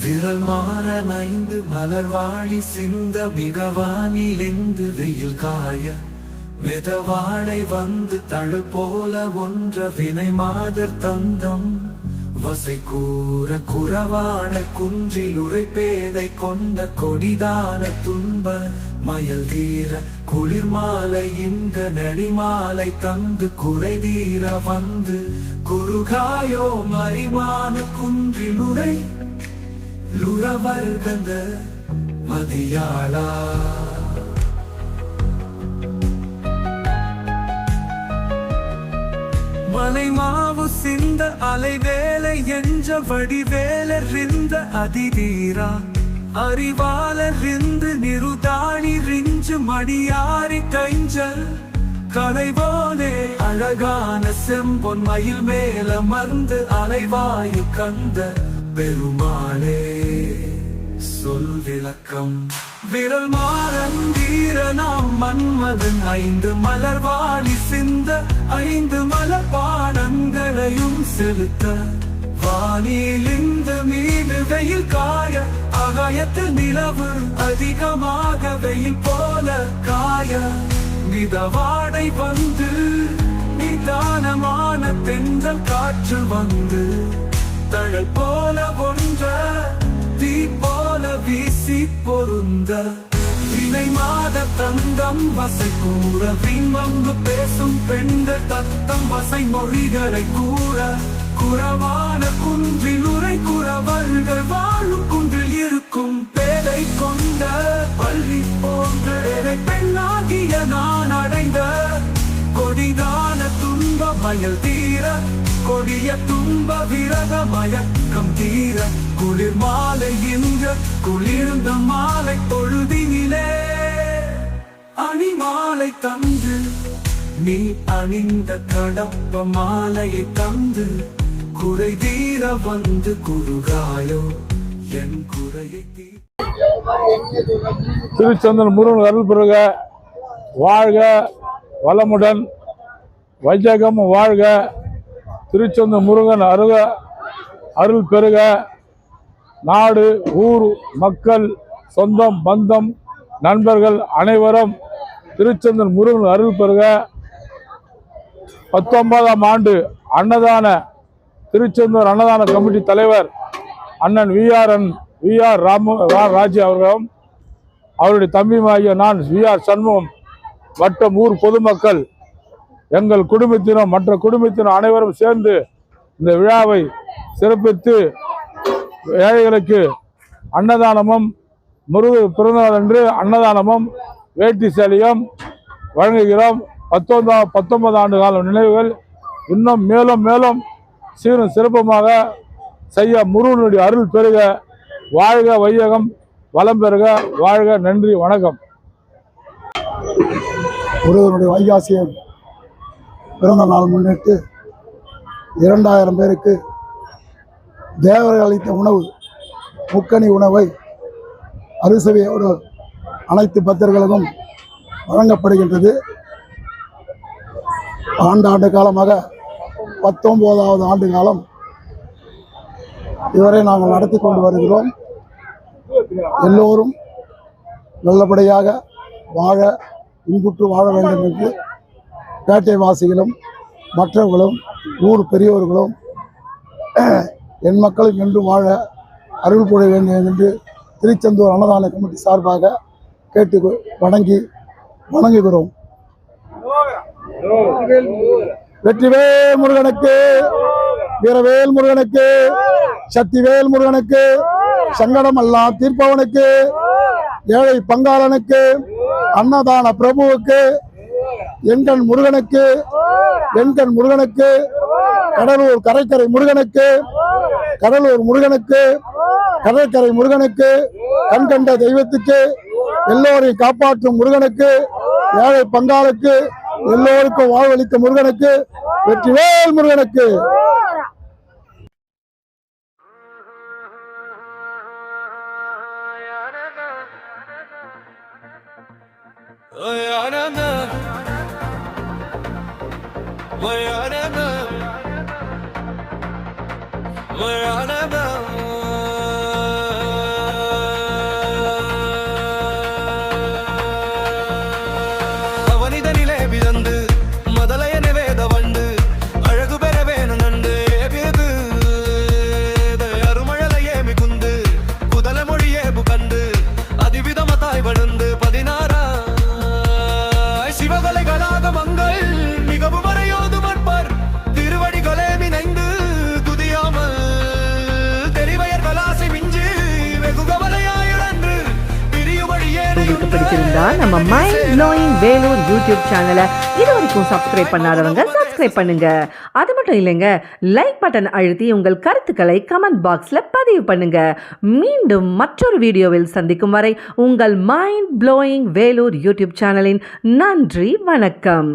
விரல் மாற நைந்து மலர்வாழி சிந்த மிகவானிலிருந்து வெயில் காய மிதவாழை வந்து தழு போல ஒன்ற வினை மாதர் தந்தம் வசை கூற குறவான குன்றில் உரைப்பேதை கொண்ட கொடிதான துன்ப மயல் தீர குளிர் மாலை இங்க நெடிமாலை தந்து குறை தீர வந்து குறுகாயோ மறிமான குன்றில் உரை லுறவர்கந்த மதியாளா மலை மாவு சிந்த அலை வேலை என்ற வடிவேலறிந்த அதிதீரா அறிவாலறிந்து நிருதாணி ரிஞ்சு மடியாரி கைஞ்சல் கலைவோனே அழகான செம்பொன் மயில் மேல மர்ந்து அலைவாயு கந்த பெருமாளே சொல் விளக்கம் விரல் மாறந்தீர நாம் மன்மதன் 5 மலர்வாடி சிந்த 5 மலர்பாடங்களையும் செலுத்த வானில் இந்த மீது வெயில் காய ஆகாயத்தில் நிலவு அதிகமாக வெயில் போல காய மிதவாடை வந்து நிதானமான தென்றல் காற்று வந்து தழல் போல ஒன்ற தீ போல வீசி பொருந்த வினை மாத தந்தம் வசை கூற விண்வங்கு பேசும் பெண்கள் தத்தம் வசை மொழிகளை கூற குறவான குன்றில் உரை குறவர்கள் வாழும் குன்றில் இருக்கும் பேரை கொண்ட பள்ளி போன்ற பெண்ணாகிய நான் அடைந்த கொடிதான துன்ப மயல் தீர கொடிய துன்ப விரத மயக்கம் தீர குளிர் மாலை என்ற குளிர்ந்த மாலை பொழுதினிலே அணிமாலை தந்து நீ அணிந்த கடப்ப மாலையை தந்து குறை தீர வந்து குறுகாயோ என் குறையை திருச்செந்தூர் முருகன் அருள் பெறுக. வாழ்க வளமுடன், வைஜகம் வாழ்க. திருச்செந்தூர் முருகன் அருள் பெறுக. நாடு ஊர் மக்கள் சொந்தம் பந்தம் நண்பர்கள் அனைவரும் திருச்செந்தூர் முருகன் அருள் பெறுக. 19ஆம் ஆண்டு அன்னதான திருச்செந்தூர் அன்னதான கமிட்டி தலைவர் அண்ணன் வி.ஆர். ராஜு அவர்களும் அவருடைய தம்பிமாகிய நான் வி.ஆர். சண்முகம் மற்றும் ஊர் பொதுமக்கள் எங்கள் குடும்பத்தினர் மற்ற குடும்பத்தினர் அனைவரும் சேர்ந்து இந்த விழாவை சிறப்பித்து ஏழைகளுக்கு அன்னதானமும் முருகன் பிறந்தநாள் அன்று அன்னதானமும் வேட்டி சேலையும் வழங்குகிறோம். 19 ஆண்டு கால நினைவுகள் இன்னும் மேலும் மேலும் சீரும் சிறப்புமாக செய்ய முருகனுடைய அருள் பெறுக. வாழ்க வையகம் வளம் பெறுக. வாழ்க. நன்றி, வணக்கம். முருகனுடைய வைகாசிய பிறந்த நாள் முன்னிட்டு 2000 பேருக்கு தேவர்கள் அளித்த உணவு முக்கணி உணவை அறுசுவையோடு அனைத்து பக்தர்களுக்கும் வழங்கப்படுகின்றது. ஆண்டாண்டு காலமாக 19வது ஆண்டு காலம் இதுவரை நாங்கள் நடத்தி கொண்டு வருகிறோம். எல்லோரும் நல்லபடியாக வாழ இன்புற்று வாழ வேண்டும் என்று பேட்டை வாசிகளும் மற்றவர்களும் ஊர் பெரியோர்களும் என் மக்களும் என்று வாழ அருள் புரிய வேண்டும் என்று திருச்செந்தூர் அன்னதான கமிட்டி சார்பாக கேட்டு வணங்குகிறோம். வெற்றிவேல் முருகனுக்கு, வீரவேல் முருகனுக்கு, சக்திவேல் முருகனுக்கு, சங்கடம் எல்லாம் தீர்ப்பவனுக்கு, ஏழை பங்காளனுக்கு, அன்னதான பிரபுவுக்கு, எண்கண் முருகனுக்கு, கடலூர் கரைக்கரை முருகனுக்கு, கடலூர் முருகனுக்கு, கடற்கரை முருகனுக்கு, கண்கண்ட தெய்வத்துக்கு, எல்லோரையும் காப்பாற்றும் முருகனுக்கு, ஏழை பங்காளுக்கு, எல்லோருக்கும் வாழ்வளித்த முருகனுக்கு, வெற்றிவேல் முருகனுக்கு. Where பிடிச்சிருந்தா நம்ம மைண்ட் ப்ளோயிங் வேலூர் யூடியூப் சேனலை இது வரைக்கும் சப்ஸ்கிரைப் பண்ணாதவங்க சப்ஸ்கிரைப் பண்ணுங்க. அது மட்டும் இல்லைங்க, லைக் பட்டன் அழுத்தி உங்கள் கருத்துக்களை கமெண்ட் பாக்ஸ்ல பதிவு பண்ணுங்க. மீண்டும் மற்றொரு வீடியோவில் சந்திக்கும் வரை உங்கள் மைண்ட் ப்ளோயிங் வேலூர் யூடியூப் சேனலின் நன்றி, வணக்கம்.